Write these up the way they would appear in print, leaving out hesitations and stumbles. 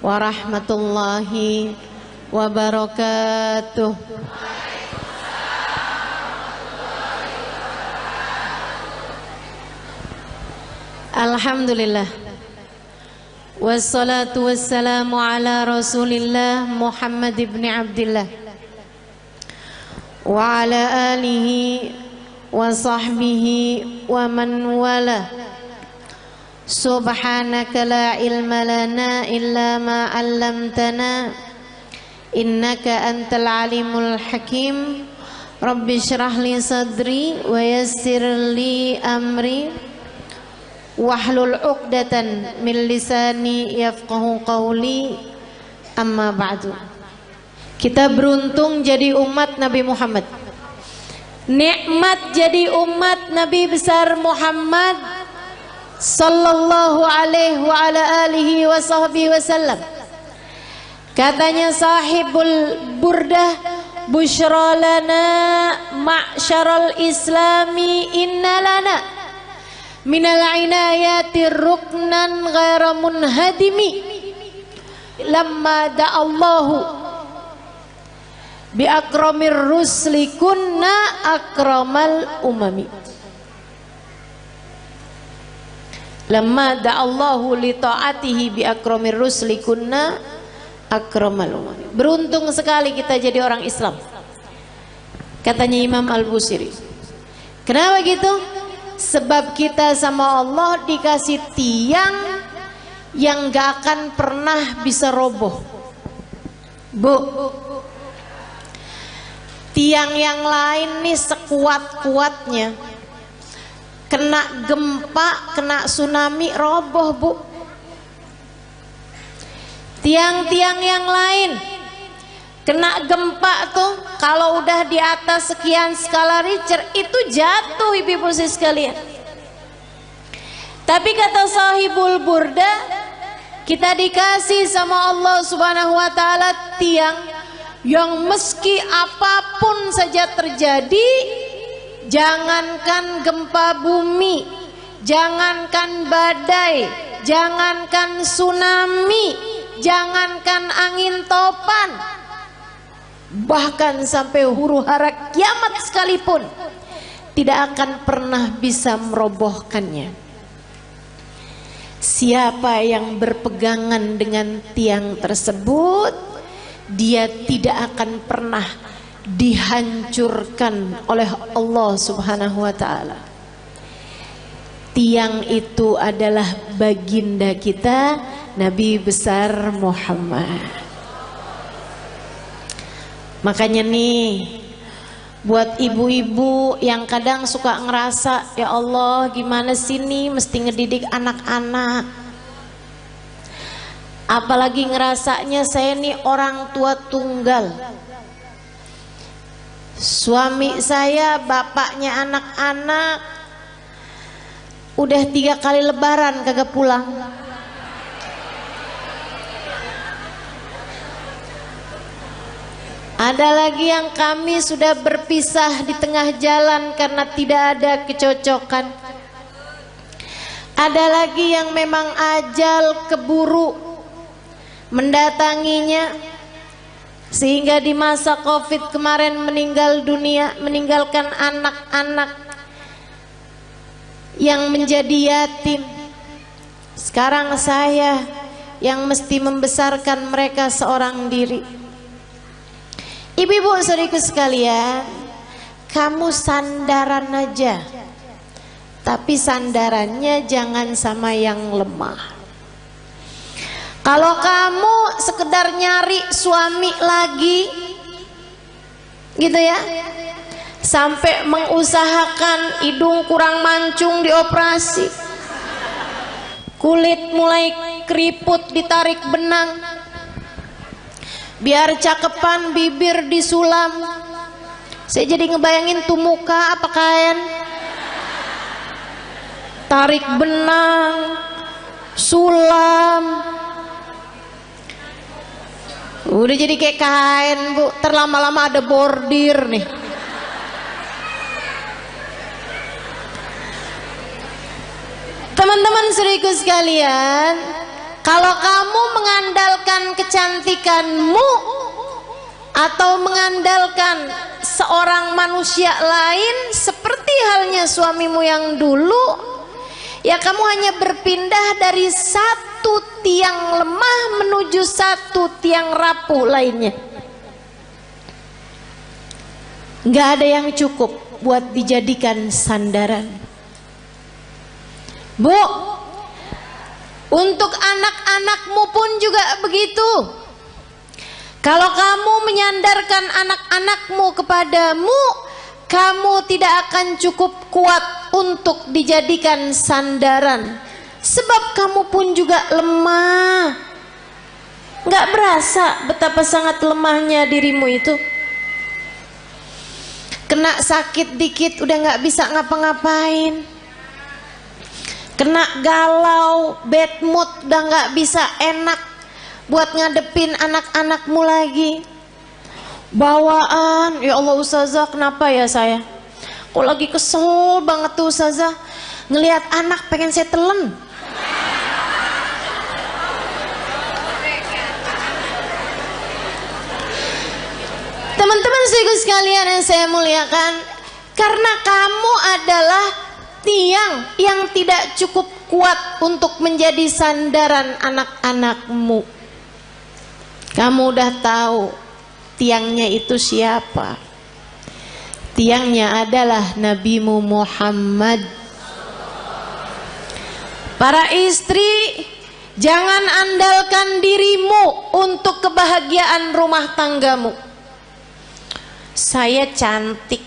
warahmatullahi wabarakatuh. Alhamdulillah, wassalatu wassalamu ala Rasulillah Muhammad ibn Abdillah wa ala alihi wa sahbihi wa man wala. Subhanaka la ilma lana illa ma 'allamtana innaka antal alimul hakim. Rabbi shrah li sadri wa yassir li amri wahlul 'uqdatan min lisani yafqahu qawli. Amma ba'du. Kita beruntung jadi umat Nabi Muhammad. Nikmat jadi umat Nabi besar Muhammad sallallahu alaihi wa ala alihi wa sahbihi wasallam. Katanya sahibul burdah, busyra lana ma'syaral islami inna lana minal inayati ruknan ghaira munhadimi lamma da'allahu bi akramir rusli kunna akramal umami. Lamma da'allahu li ta'atihi bi akramir rusli kunna akramal umami. Beruntung sekali kita jadi orang Islam, katanya Imam Al-Busiri. Kenapa gitu? Sebab kita sama Allah dikasih tiang yang gak akan pernah bisa roboh. Bu, tiang yang lain nih sekuat-kuatnya, kena gempa, kena tsunami, roboh bu. Tiang-tiang yang lain kena gempa tuh, kalau udah di atas sekian skala Richter itu jatuh ibu-ibu sekalian. Tapi kata sahibul burda, kita dikasih sama Allah subhanahu wa ta'ala tiang yang meski apapun saja terjadi, jangankan gempa bumi, jangankan badai, jangankan tsunami, jangankan angin topan, bahkan sampai huru hara kiamat sekalipun tidak akan pernah bisa merobohkannya. Siapa yang berpegangan dengan tiang tersebut, dia tidak akan pernah dihancurkan oleh Allah subhanahu wa ta'ala. Tiang itu adalah baginda kita Nabi besar Muhammad. Makanya nih, buat ibu-ibu yang kadang suka ngerasa, ya Allah gimana sih nih mesti ngedidik anak-anak, apalagi ngerasanya saya nih orang tua tunggal, suami saya bapaknya anak-anak udah 3 kali lebaran kagak pulang. Ada lagi yang kami sudah berpisah di tengah jalan karena tidak ada kecocokan. Ada lagi yang memang ajal keburu mendatanginya, sehingga di masa Covid kemarin meninggal dunia, meninggalkan anak-anak yang menjadi yatim. Sekarang saya yang mesti membesarkan mereka seorang diri. Ibu-ibu saudariku sekalian, kamu sandaran aja, tapi sandarannya jangan sama yang lemah. Kalau kamu sekedar nyari suami lagi gitu ya, sampai mengusahakan hidung kurang mancung dioperasi, kulit mulai keriput ditarik benang, biar cakepan bibir disulam. Saya jadi ngebayangin tuh muka apa kain, tarik benang, sulam, udah jadi kayak kain bu. Terlama-lama ada bordir nih. Teman-teman saudaraku sekalian, kalau kamu mengandalkan kecantikanmu atau mengandalkan seorang manusia lain seperti halnya suamimu yang dulu, ya kamu hanya berpindah dari satu tiang lemah menuju satu tiang rapuh lainnya. Nggak ada yang cukup buat dijadikan sandaran. Bu, untuk anak-anakmu pun juga begitu. Kalau kamu menyandarkan anak-anakmu kepadamu, kamu tidak akan cukup kuat untuk dijadikan sandaran. Sebab kamu pun juga lemah. Nggak berasa betapa sangat lemahnya dirimu itu. Kena sakit dikit udah nggak bisa ngapa-ngapain. Kena galau, bad mood udah nggak bisa enak buat ngadepin anak-anakmu lagi. Bawaan, ya Allah Ustazah, kenapa ya saya? Kok lagi kesel banget tuh Ustazah, ngelihat anak pengen saya telan. Teman-teman sekalian yang saya muliakan, karena kamu adalah tiang yang tidak cukup kuat untuk menjadi sandaran anak-anakmu. Kamu udah tahu tiangnya itu siapa? Tiangnya adalah Nabimu Muhammad. Para istri, jangan andalkan dirimu untuk kebahagiaan rumah tanggamu. Saya cantik,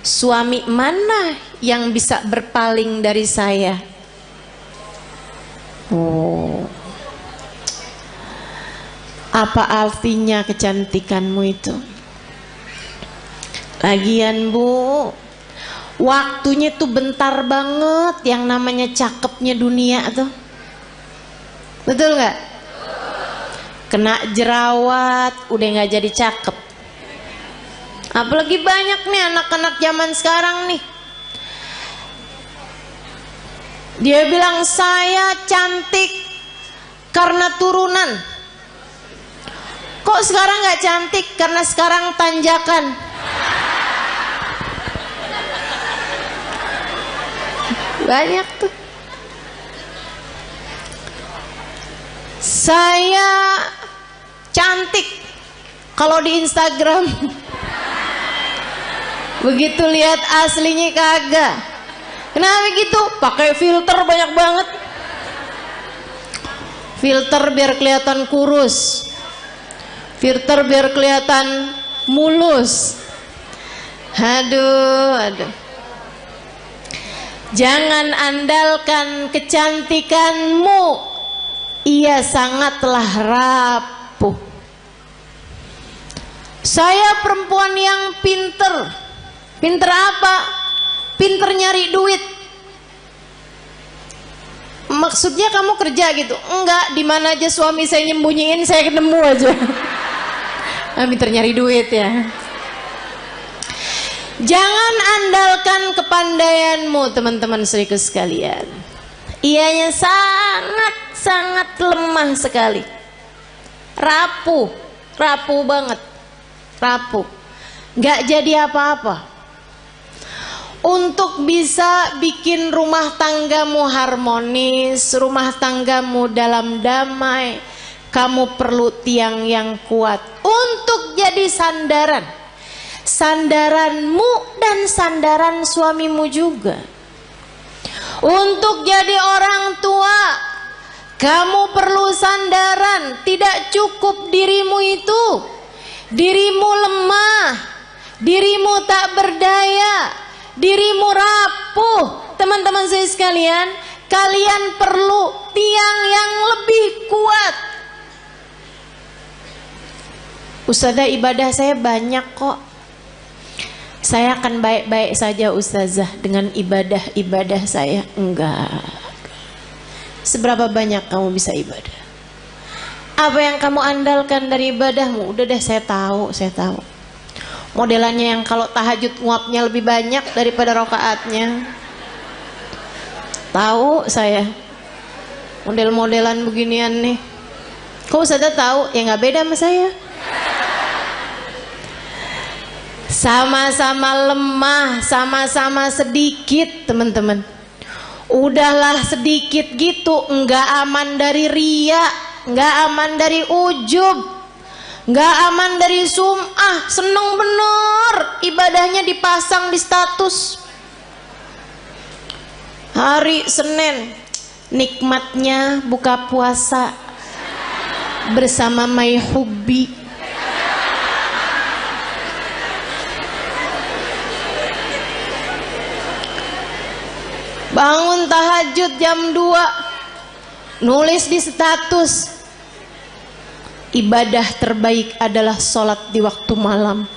suami mana yang bisa berpaling dari saya? Oh, apa artinya kecantikanmu itu? Lagian Bu, waktunya tuh bentar banget yang namanya cakepnya dunia tuh. Betul nggak? Kena jerawat udah nggak jadi cakep. Apalagi banyak nih anak-anak zaman sekarang nih, dia bilang saya cantik karena turunan. Kok sekarang nggak cantik? Karena sekarang tanjakan. Banyak tuh. Saya cantik kalau di Instagram. Begitu lihat aslinya kagak. Kenapa gitu? Pakai filter banyak banget. Filter biar kelihatan kurus. Filter biar kelihatan mulus. Aduh. Jangan andalkan kecantikanmu. Ia sangatlah rapuh. Saya perempuan yang pinter. Pinter apa? Pinter nyari duit. Maksudnya kamu kerja gitu? Enggak, di mana aja suami saya nyembunyiin saya ketemu aja. Pinter nyari duit ya. Jangan andalkan kepandaianmu teman-teman saudaraku sekalian. Ianya sangat lemah sekali. Rapuh banget. Rapuh. Gak jadi apa-apa. Untuk bisa bikin rumah tanggamu harmonis, rumah tanggamu dalam damai, kamu perlu tiang yang kuat untuk jadi sandaran. Sandaranmu dan sandaran suamimu juga. Untuk jadi orang tua, kamu perlu sandaran. Tidak cukup dirimu itu. Dirimu lemah, dirimu tak berdaya, dirimu rapuh. Teman-teman saya sekalian, kalian perlu tiang yang lebih kuat. Ustazah, ibadah saya banyak kok. Saya akan baik-baik saja Ustazah dengan ibadah saya. Enggak. Seberapa banyak kamu bisa ibadah? Apa yang kamu andalkan dari ibadahmu? Udah deh, saya tahu. Modelannya yang kalau tahajud nguapnya lebih banyak daripada rakaatnya. Tahu saya. Model-modelan beginian nih. Kok Ustazah tahu? Ya nggak beda sama saya. Sama-sama lemah, sama-sama sedikit teman-teman. Udahlah sedikit gitu, nggak aman dari riya, nggak aman dari ujub, nggak aman dari sum'ah. Seneng bener ibadahnya dipasang di status. Hari Senin nikmatnya buka puasa bersama Mayhubi. Bangun tahajud jam 2, nulis di status, ibadah terbaik adalah sholat di waktu malam.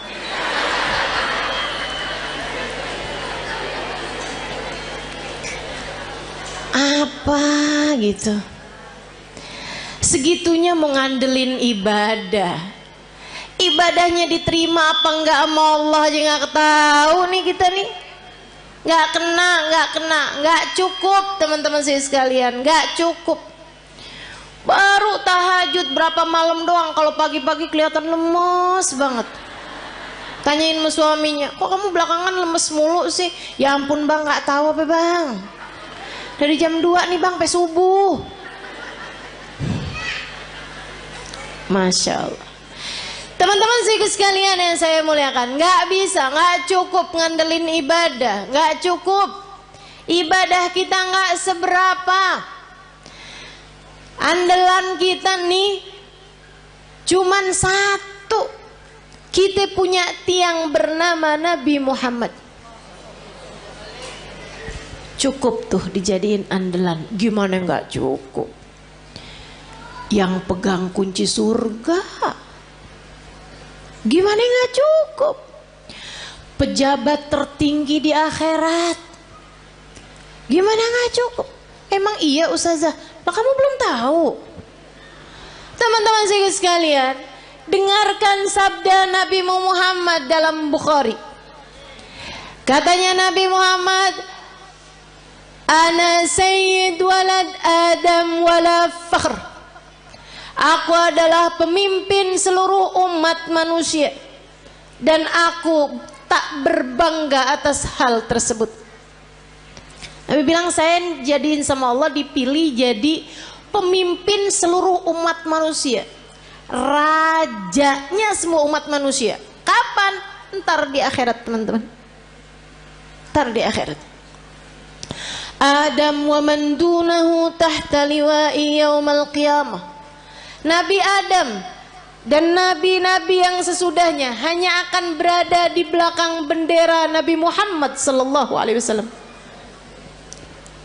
Apa gitu? Segitunya mau ngandelin ibadah. Ibadahnya diterima apa enggak sama Allah aja nggak tahu nih kita nih. Nggak kena, nggak cukup teman-teman saya sekalian, nggak cukup. Baru tahajud berapa malam doang, kalau pagi-pagi kelihatan lemes banget. Tanyain sama suaminya, kok kamu belakangan lemes mulu sih? Ya ampun bang, nggak tahu apa bang. Dari jam 2 nih bang, sampai subuh. Masya Allah. Teman-teman sekalian yang saya muliakan, nggak bisa, nggak cukup ngandelin ibadah, nggak cukup. Ibadah kita nggak seberapa. Andalan kita nih cuman satu. Kita punya tiang bernama Nabi Muhammad. Cukup tuh dijadiin andalan. Gimana nggak cukup? Yang pegang kunci surga. Gimana nggak cukup? Pejabat tertinggi di akhirat. Gimana nggak cukup? Emang iya Ustazah? Lah kamu belum tahu. Teman-teman saya sekalian, dengarkan sabda Nabi Muhammad dalam Bukhari. Katanya Nabi Muhammad, Ana sayyid walad Adam wala fakhr. Aku adalah pemimpin seluruh umat manusia dan aku tak berbangga atas hal tersebut. Nabi bilang saya jadiin sama Allah dipilih jadi pemimpin seluruh umat manusia, rajanya semua umat manusia. Kapan? Ntar di akhirat teman-teman. Ntar di akhirat. Adam wa man dunahu tahta liwa'i yaumal qiyamah. Nabi Adam dan nabi-nabi yang sesudahnya hanya akan berada di belakang bendera Nabi Muhammad sallallahu alaihi wasallam.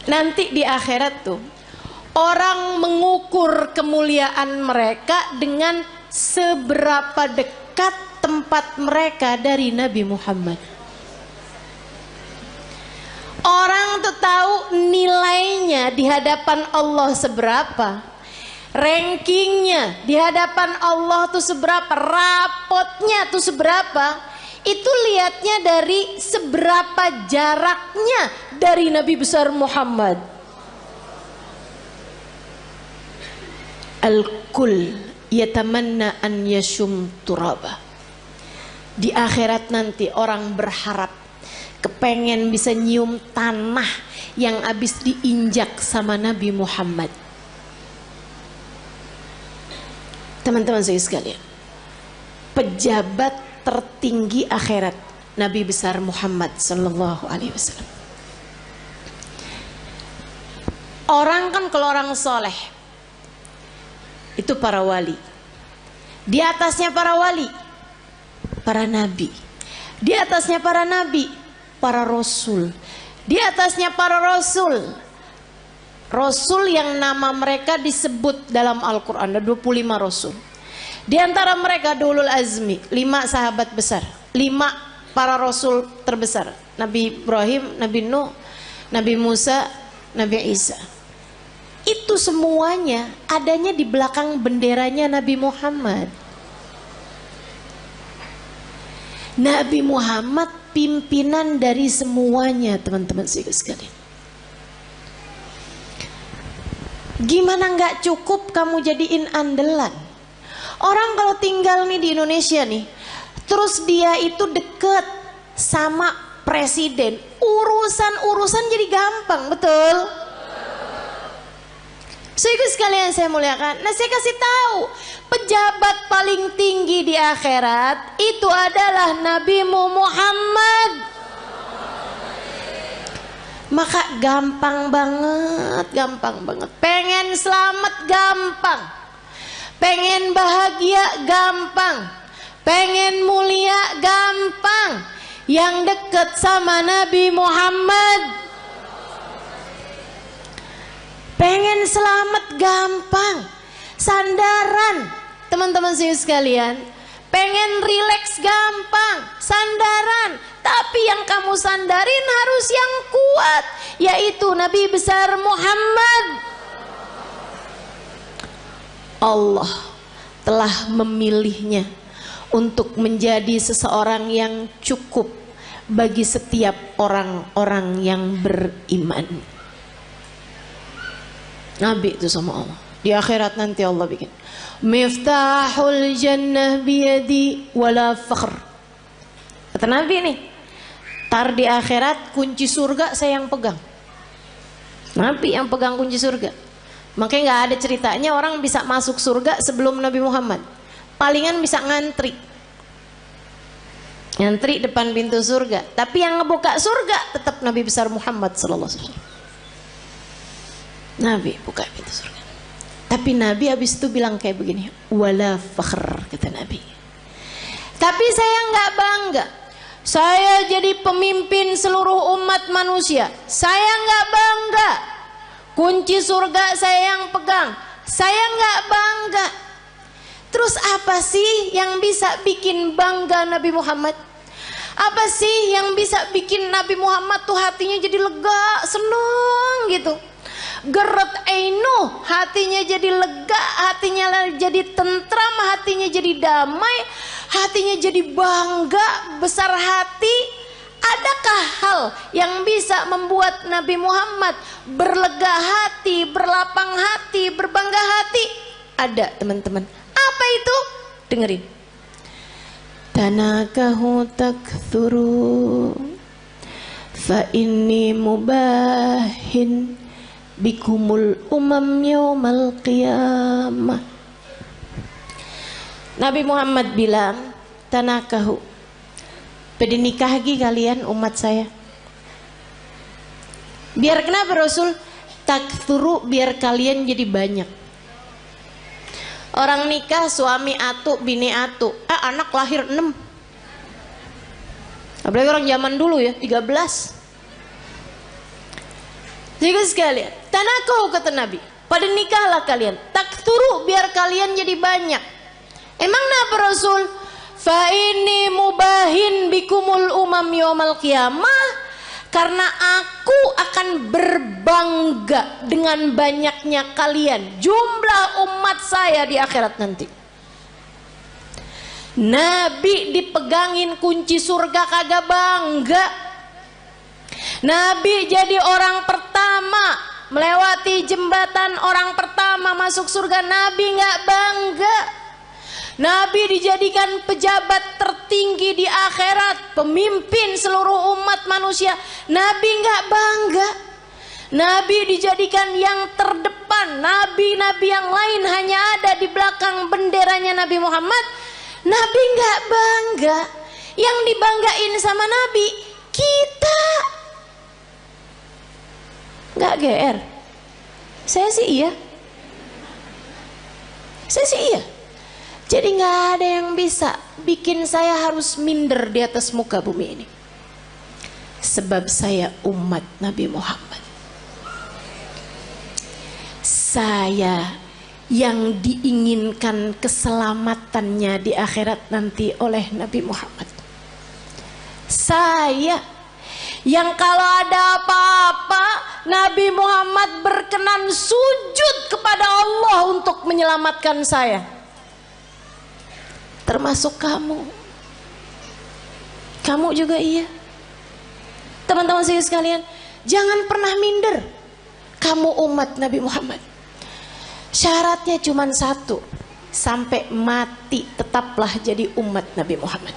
Nanti di akhirat tuh orang mengukur kemuliaan mereka dengan seberapa dekat tempat mereka dari Nabi Muhammad. Orang tuh tahu nilainya di hadapan Allah seberapa. Rankingnya di hadapan Allah tuh seberapa, rapotnya tuh seberapa, itu lihatnya dari seberapa jaraknya dari Nabi besar Muhammad. Al-kul yatamanna an yashum turaba. Di akhirat nanti orang berharap kepengen bisa nyium tanah yang habis diinjak sama Nabi Muhammad. Teman-teman saya sekalian, pejabat tertinggi akhirat Nabi besar Muhammad sallallahu alaihi wasallam. Orang kan kalau orang soleh itu para wali. Di atasnya para wali, para nabi. Di atasnya para nabi, para rasul. Di atasnya para rasul, rasul yang nama mereka disebut dalam Al-Quran. Ada 25 rasul. Di antara mereka ulul azmi, 5 sahabat besar, 5 para rasul terbesar. Nabi Ibrahim, Nabi Nuh, Nabi Musa, Nabi Isa. Itu semuanya adanya di belakang benderanya Nabi Muhammad. Nabi Muhammad pimpinan dari semuanya, teman-teman sekalian. Gimana nggak cukup kamu jadiin andalan? Orang kalau tinggal nih di Indonesia nih, terus dia itu deket sama presiden, urusan jadi gampang, betul? Saudara sekalian saya muliakan. Nah, saya kasih tahu, pejabat paling tinggi di akhirat itu adalah Nabi Muhammad. Maka gampang banget. Pengen selamat gampang. Pengen bahagia gampang. Pengen mulia gampang. Yang dekat sama Nabi Muhammad. Pengen selamat gampang. Sandaran, teman-teman sekalian. Pengen rileks gampang. Sandaran. Tapi yang kamu sandarin harus yang kuat, yaitu Nabi besar Muhammad. Allah telah memilihnya untuk menjadi seseorang yang cukup bagi setiap orang-orang yang beriman. Nabi itu sama Allah. Di akhirat nanti Allah bikin Miftahul jannah biyadi wala fakhr. Kata Nabi nih, tar di akhirat kunci surga saya yang pegang. Nabi yang pegang kunci surga. Makanya gak ada ceritanya orang bisa masuk surga sebelum Nabi Muhammad. Palingan bisa ngantri depan pintu surga. Tapi yang ngebuka surga tetap Nabi besar Muhammad sallallahu alaihi wasallam. Nabi buka pintu surga. Tapi Nabi habis itu bilang kayak begini, wala fakhr, kata Nabi. Tapi saya nggak bangga. Saya jadi pemimpin seluruh umat manusia. Saya nggak bangga. Kunci surga saya yang pegang. Saya nggak bangga. Terus apa sih yang bisa bikin bangga Nabi Muhammad? Apa sih yang bisa bikin Nabi Muhammad tuh hatinya jadi lega, seneng gitu? Geret ainu, hatinya jadi lega, hatinya jadi tentram, hatinya jadi damai, hatinya jadi bangga, besar hati. Adakah hal yang bisa membuat Nabi Muhammad berlega hati, berlapang hati, berbangga hati? Ada, teman-teman. Apa itu? Dengerin. Tanakahu takthuru fa inni mubahin bikumul umam yaumal qiyamah. Nabi Muhammad bilang, tanakahu, pada nikah lagi kalian umat saya. Biar kenapa Rasul? Takthuru, biar kalian jadi banyak. Orang nikah suami atu, bini atu, anak lahir 6. Apalagi orang zaman dulu ya, 13. Jadi sekalian, tanakahu kata Nabi, pada nikahlah kalian, takthuru, biar kalian jadi banyak. Emang kenapa Rasul? Fa ini mubahin bikumul umam yaumal qiyamah, karena aku akan berbangga dengan banyaknya kalian, jumlah umat saya di akhirat nanti. Nabi dipegangin kunci surga kagak bangga. Nabi jadi orang pertama melewati jembatan, orang pertama masuk surga, Nabi nggak bangga. Nabi dijadikan pejabat tertinggi di akhirat, pemimpin seluruh umat manusia, Nabi nggak bangga. Nabi dijadikan yang terdepan, nabi-nabi yang lain hanya ada di belakang benderanya Nabi Muhammad, Nabi nggak bangga. Yang dibanggain sama Nabi kita. Nggak GR. Saya sih iya. Jadi nggak ada yang bisa bikin saya harus minder di atas muka bumi ini. Sebab saya umat Nabi Muhammad. Saya yang diinginkan keselamatannya di akhirat nanti oleh Nabi Muhammad. Saya yang kalau ada apa-apa Nabi Muhammad berkenan sujud kepada Allah untuk menyelamatkan saya. Termasuk kamu. Kamu juga iya. Teman-teman saya sekalian, jangan pernah minder. Kamu umat Nabi Muhammad. Syaratnya cuma satu, sampai mati tetaplah jadi umat Nabi Muhammad.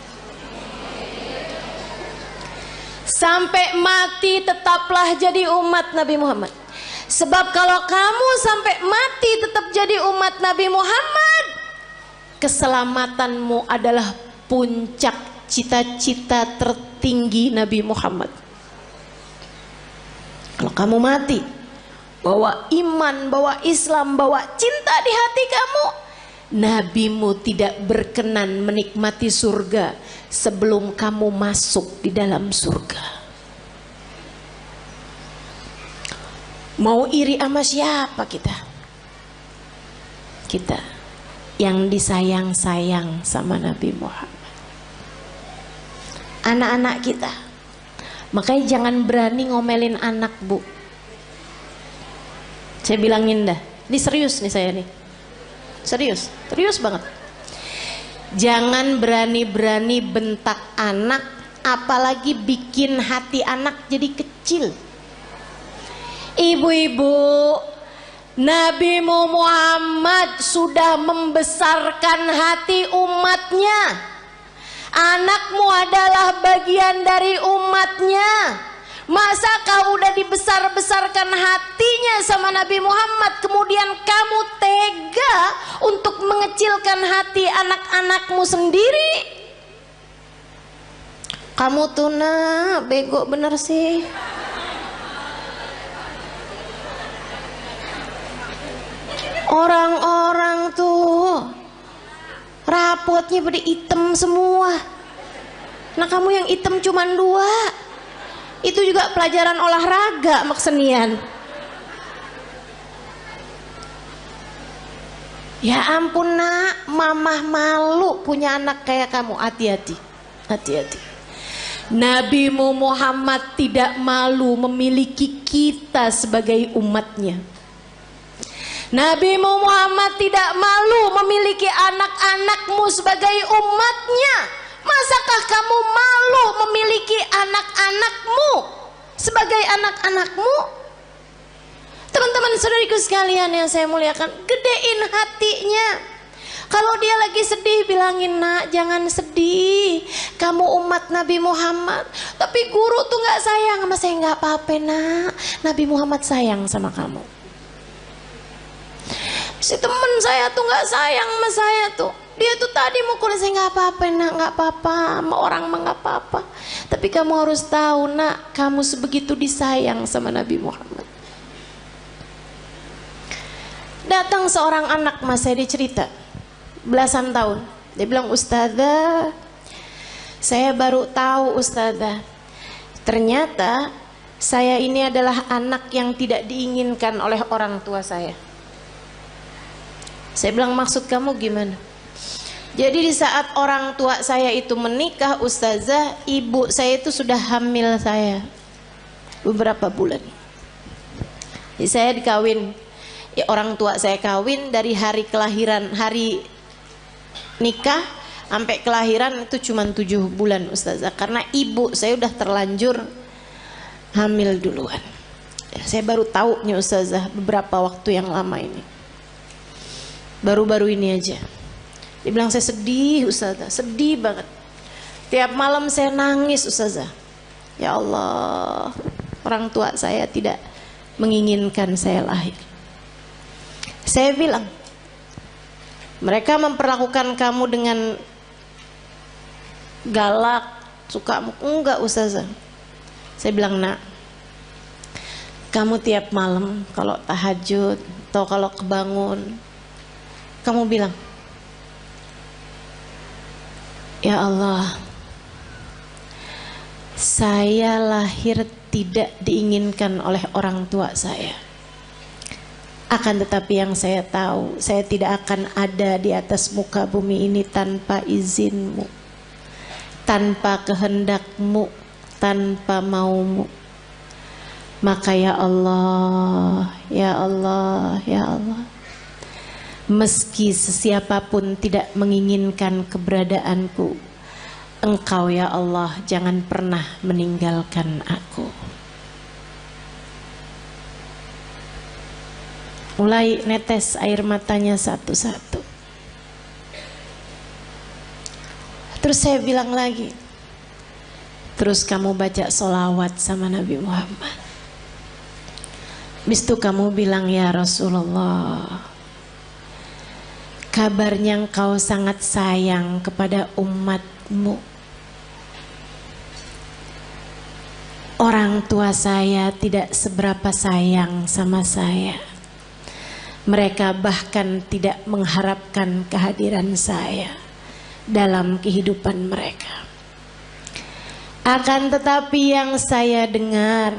Sampai mati tetaplah jadi umat Nabi Muhammad. Sebab kalau kamu sampai mati tetap jadi umat Nabi Muhammad, keselamatanmu adalah puncak cita-cita tertinggi Nabi Muhammad. Kalau kamu mati bawa iman, bawa Islam, bawa cinta di hati kamu, nabimu tidak berkenan menikmati surga sebelum kamu masuk di dalam surga. Mau iri sama siapa kita? Kita yang disayang-sayang sama Nabi Muhammad. Anak-anak kita, makanya jangan berani ngomelin anak, Bu. Saya bilangin dah, ini serius nih saya nih. Serius banget. Jangan berani-berani bentak anak, apalagi bikin hati anak jadi kecil. Ibu-ibu, Nabi Muhammad sudah membesarkan hati umatnya. Anakmu adalah bagian dari umatnya. Masa kau udah dibesar-besarkan hatinya sama Nabi Muhammad, kemudian kamu tega untuk mengecilkan hati anak-anakmu sendiri? Kamu tuh nak bego bener sih. Orang-orang tuh rapotnya pada hitam semua. Nah kamu yang hitam cuman 2. Itu juga pelajaran olahraga sama kesenian. Ya ampun nak, mamah malu punya anak kayak kamu. Hati-hati, hati-hati. Nabi Muhammad tidak malu memiliki kita sebagai umatnya. Nabi Muhammad tidak malu memiliki anak-anakmu sebagai umatnya. Masakah kamu malu memiliki anak-anakmu sebagai anak-anakmu? Teman-teman saudariku sekalian yang saya muliakan, gedein hatinya. Kalau dia lagi sedih, bilangin, nak jangan sedih, kamu umat Nabi Muhammad. Tapi guru tuh gak sayang sama saya. Gak apa-apa nak, Nabi Muhammad sayang sama kamu. Si temen saya tuh gak sayang sama saya tuh. Dia tuh tadi mukul saya. Gak apa-apa nak, gak apa-apa, sama orang mah gak apa-apa. Tapi kamu harus tahu nak, kamu sebegitu disayang sama Nabi Muhammad. Datang seorang anak mas saya, dia cerita belasan tahun. Dia bilang, ustazah, saya baru tahu ustazah, ternyata saya ini adalah anak yang tidak diinginkan oleh orang tua saya. Saya bilang, maksud kamu gimana? Jadi di saat orang tua saya itu menikah, ustazah, ibu saya itu sudah hamil saya beberapa bulan. Jadi saya dikawin, ya, orang tua saya kawin dari hari kelahiran, hari nikah sampai kelahiran itu cuma 7 bulan ustazah, karena ibu saya udah terlanjur hamil duluan. Ya, saya baru tahu nih ustazah beberapa waktu yang lama ini, baru-baru ini aja. Dia bilang, saya sedih ustazah, sedih banget. Tiap malam saya nangis ustazah. Ya Allah, orang tua saya tidak menginginkan saya lahir. Saya bilang, mereka memperlakukan kamu dengan galak, suka enggak ustazah? Saya bilang, nak, kamu tiap malam kalau tahajud atau kalau kebangun, kamu bilang, ya Allah, saya lahir tidak diinginkan oleh orang tua saya. Akan tetapi yang saya tahu, saya tidak akan ada di atas muka bumi ini tanpa izinmu, tanpa kehendakmu, tanpa maumu. Maka ya Allah, ya Allah, ya Allah, meski sesiapapun tidak menginginkan keberadaanku, Engkau ya Allah jangan pernah meninggalkan aku. Mulai netes air matanya satu-satu. Terus saya bilang lagi, terus kamu baca sholawat sama Nabi Muhammad. Habis itu kamu bilang, ya Rasulullah, kabarnya engkau sangat sayang kepada umatmu. Orang tua saya tidak seberapa sayang sama saya. Mereka bahkan tidak mengharapkan kehadiran saya dalam kehidupan mereka. Akan tetapi yang saya dengar,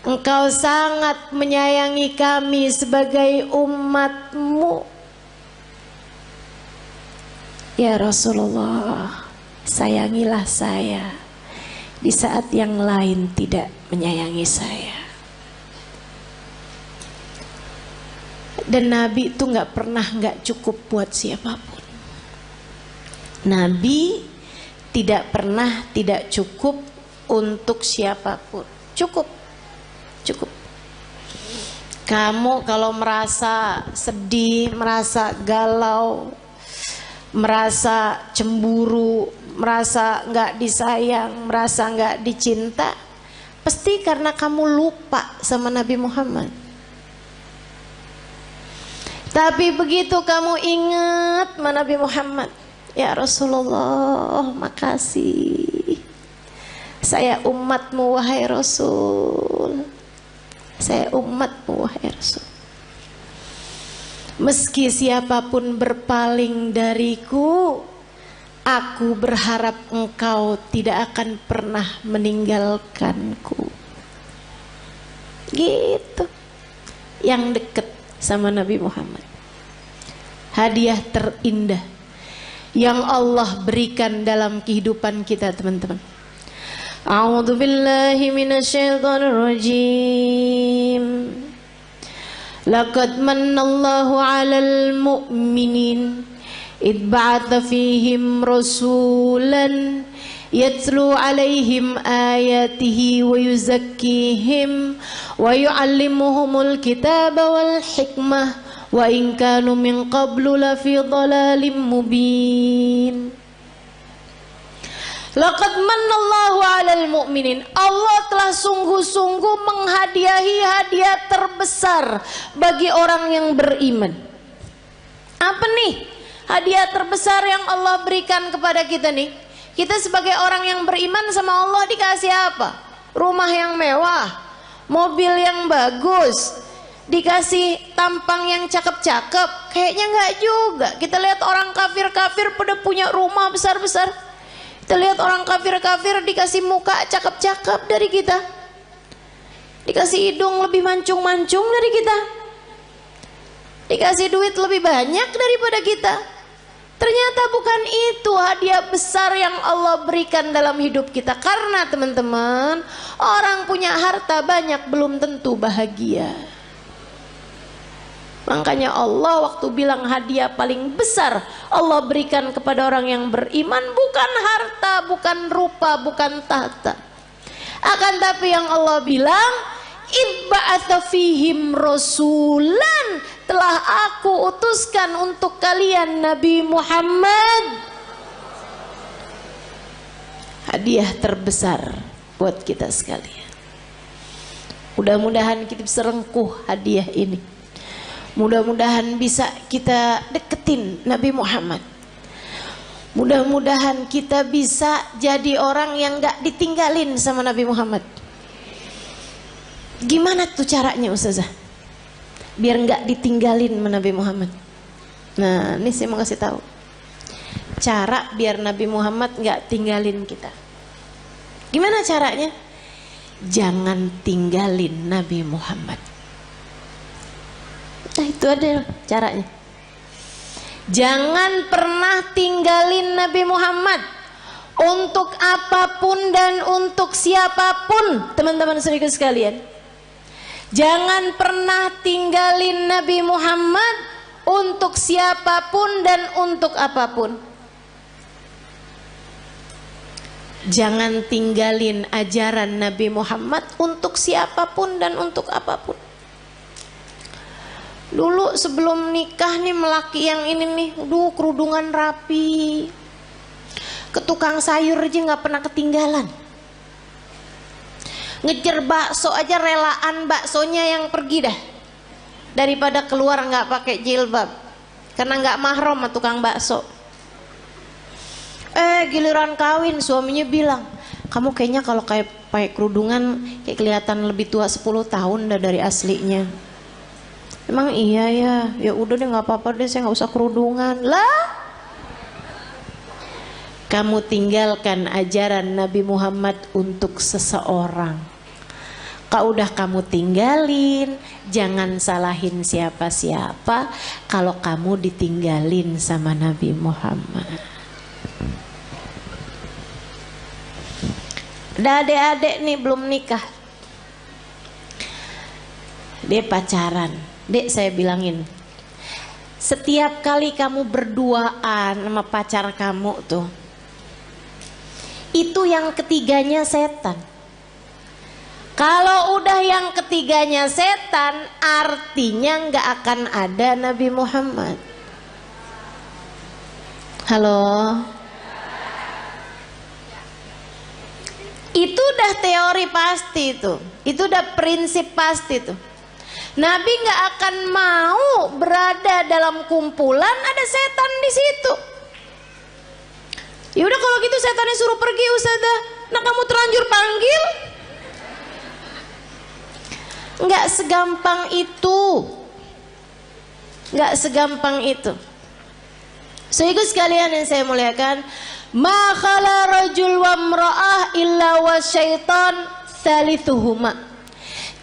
engkau sangat menyayangi kami sebagai umatmu. Ya Rasulullah, sayangilah saya di saat yang lain tidak menyayangi saya. Dan Nabi itu gak pernah gak cukup buat siapapun. Nabi tidak pernah tidak cukup untuk siapapun. Cukup. Kamu kalau merasa sedih, merasa galau, merasa cemburu, merasa gak disayang, merasa gak dicinta, pasti karena kamu lupa sama Nabi Muhammad. Tapi begitu kamu ingat sama Nabi Muhammad, ya Rasulullah, makasih. Saya umatmu wahai Rasul. Saya umatmu wahai Rasul. Meski siapapun berpaling dariku, aku berharap engkau tidak akan pernah meninggalkanku. Gitu. Yang dekat sama Nabi Muhammad. Hadiah terindah yang Allah berikan dalam kehidupan kita, teman-teman. A'udzu billahi minasyaitonir rajim. Laqad manallahu 'alal mu'minin id ba'atha fihim rasulan yatlu 'alaihim ayatihi wa yuzakkihim wa yu'allimuhumul kitaba wal hikmah wa in kanu min qablu lafi dhalalim mubin. Laqad manallahu 'alal mu'minin. Allah telah sungguh-sungguh menghadiahi hadiah terbesar bagi orang yang beriman. Apa nih hadiah terbesar yang Allah berikan kepada kita nih? Kita sebagai orang yang beriman sama Allah dikasih apa? Rumah yang mewah, mobil yang bagus, dikasih tampang yang cakep-cakep. Kayaknya enggak juga. Kita lihat orang kafir-kafir pada punya rumah besar-besar. Kita lihat orang kafir-kafir dikasih muka cakep-cakep dari kita, dikasih hidung lebih mancung-mancung dari kita, dikasih duit lebih banyak daripada kita. Ternyata bukan itu hadiah besar yang Allah berikan dalam hidup kita. Karena teman-teman, orang punya harta banyak belum tentu bahagia. Makanya Allah waktu bilang hadiah paling besar Allah berikan kepada orang yang beriman bukan harta, bukan rupa, bukan tahta. Akan tapi yang Allah bilang, ibba'atha fihim rasulan, telah aku utuskan untuk kalian Nabi Muhammad. Hadiah terbesar buat kita sekalian. Mudah-mudahan kita bisa rengkuh hadiah ini. Mudah-mudahan bisa kita deketin Nabi Muhammad. Mudah-mudahan kita bisa jadi orang yang gak ditinggalin sama Nabi Muhammad. Gimana tuh caranya Ustazah? Biar gak ditinggalin sama Nabi Muhammad. Nah ini saya mau kasih tahu cara biar Nabi Muhammad gak tinggalin kita. Gimana caranya? Jangan tinggalin Nabi Muhammad. Nah itu ada caranya. Jangan pernah tinggalin Nabi Muhammad. Untuk apapun dan untuk siapapun, teman-teman saudara sekalian. Jangan pernah tinggalin Nabi Muhammad untuk siapapun dan untuk apapun. Jangan tinggalin ajaran Nabi Muhammad untuk siapapun dan untuk apapun. Dulu sebelum nikah nih melaki yang ini nih, kerudungan rapi, ke tukang sayur aja nggak pernah ketinggalan. Ngejar bakso aja relaan baksonya yang pergi dah, daripada keluar nggak pakai jilbab, karena nggak mahram sama tukang bakso. Giliran kawin suaminya bilang, kamu kayaknya kalau kayak pakai kerudungan kayak kelihatan lebih tua 10 tahun dah dari aslinya. Emang iya ya, ya udah deh nggak apa-apa deh, saya nggak usah kerudungan lah. Kamu tinggalkan ajaran Nabi Muhammad untuk seseorang, udah kamu tinggalin, jangan salahin siapa-siapa kalau kamu ditinggalin sama Nabi Muhammad. Ada adik-adik nih belum nikah, dia pacaran. Dek, saya bilangin, setiap kali kamu berduaan sama pacar kamu tuh, itu yang ketiganya setan. Kalau udah yang ketiganya setan, artinya nggak akan ada Nabi Muhammad. Halo? Itu udah teori pasti tuh. Itu udah prinsip pasti tuh. Nabi nggak akan mau berada dalam kumpulan ada setan di situ. Ya udah kalau gitu setannya suruh pergi Ustazah. Nah kamu terlanjur panggil. Nggak segampang itu. Nggak segampang itu. Sehingga sekalian yang saya muliakan, ma khala rajul wa mra'ah illa wa syaitan thalithuhuma.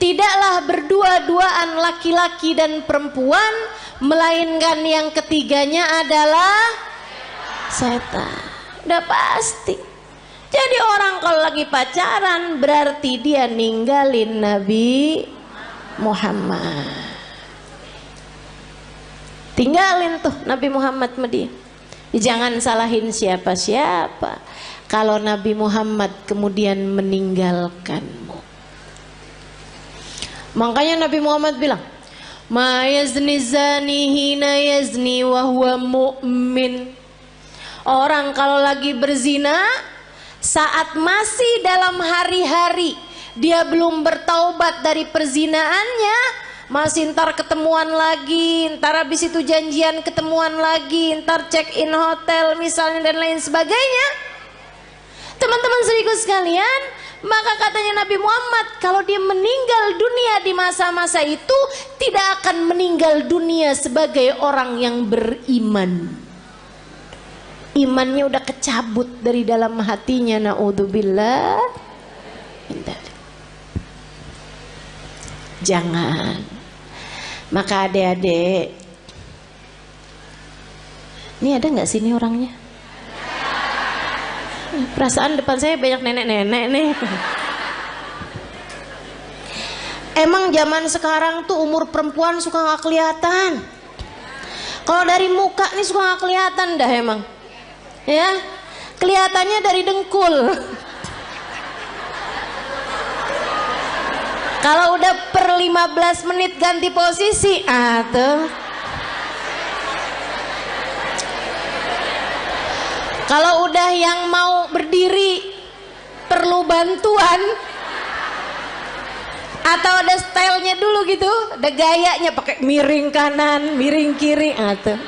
Tidaklah berdua-duaan laki-laki dan perempuan, melainkan yang ketiganya adalah setan. Udah pasti. Jadi orang kalau lagi pacaran berarti dia ninggalin Nabi Muhammad. Tinggalin tuh Nabi Muhammad sama dia. Jangan salahin siapa-siapa kalau Nabi Muhammad kemudian meninggalkanmu. Makanya Nabi Muhammad bilang, ma yazni zani hina yazni wa huwa mu'min. Orang kalau lagi berzina saat masih dalam hari-hari dia belum bertaubat dari perzinaannya, masih ntar ketemuan lagi, ntar habis itu janjian ketemuan lagi, ntar check in hotel misalnya dan lain sebagainya. Teman-teman seriku sekalian, maka katanya Nabi Muhammad, kalau dia meninggal dunia di masa-masa itu, tidak akan meninggal dunia sebagai orang yang beriman. Imannya udah kecabut dari dalam hatinya, na'udzubillah. Jangan. Maka adik-adik, ini ada nggak sini orangnya? Perasaan depan saya banyak nenek-nenek nih. Emang zaman sekarang tuh umur perempuan suka nggak kelihatan. Kalau dari muka nih suka nggak kelihatan dah emang. Ya, kelihatannya dari dengkul. Kalau udah per 15 menit ganti posisi, tuh. Kalau udah yang mau berdiri perlu bantuan atau ada stylenya dulu gitu, ada gayanya pakai miring kanan, miring kiri, tuh.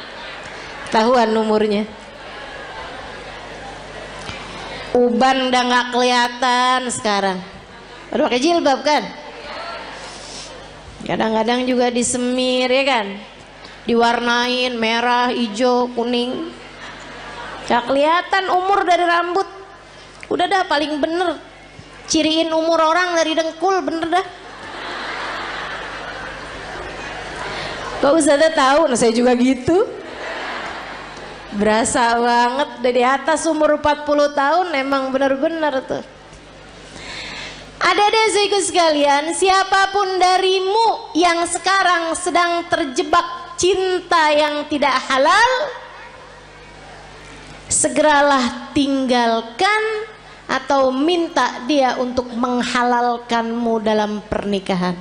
Tahuan umurnya. Uban udah nggak kelihatan sekarang. Udah pakai jilbab kan? Kadang-kadang juga disemir ya kan, diwarnain merah, hijau, kuning. Gak kelihatan umur dari rambut. Udah dah paling bener ciriin umur orang dari dengkul, bener dah. Kok Ustazah tahu? Nah saya juga gitu. Berasa banget dari atas umur 40 tahun, emang bener-bener tuh. Ada saudaraku sekalian, siapapun darimu yang sekarang sedang terjebak cinta yang tidak halal, segeralah tinggalkan atau minta dia untuk menghalalkanmu dalam pernikahan.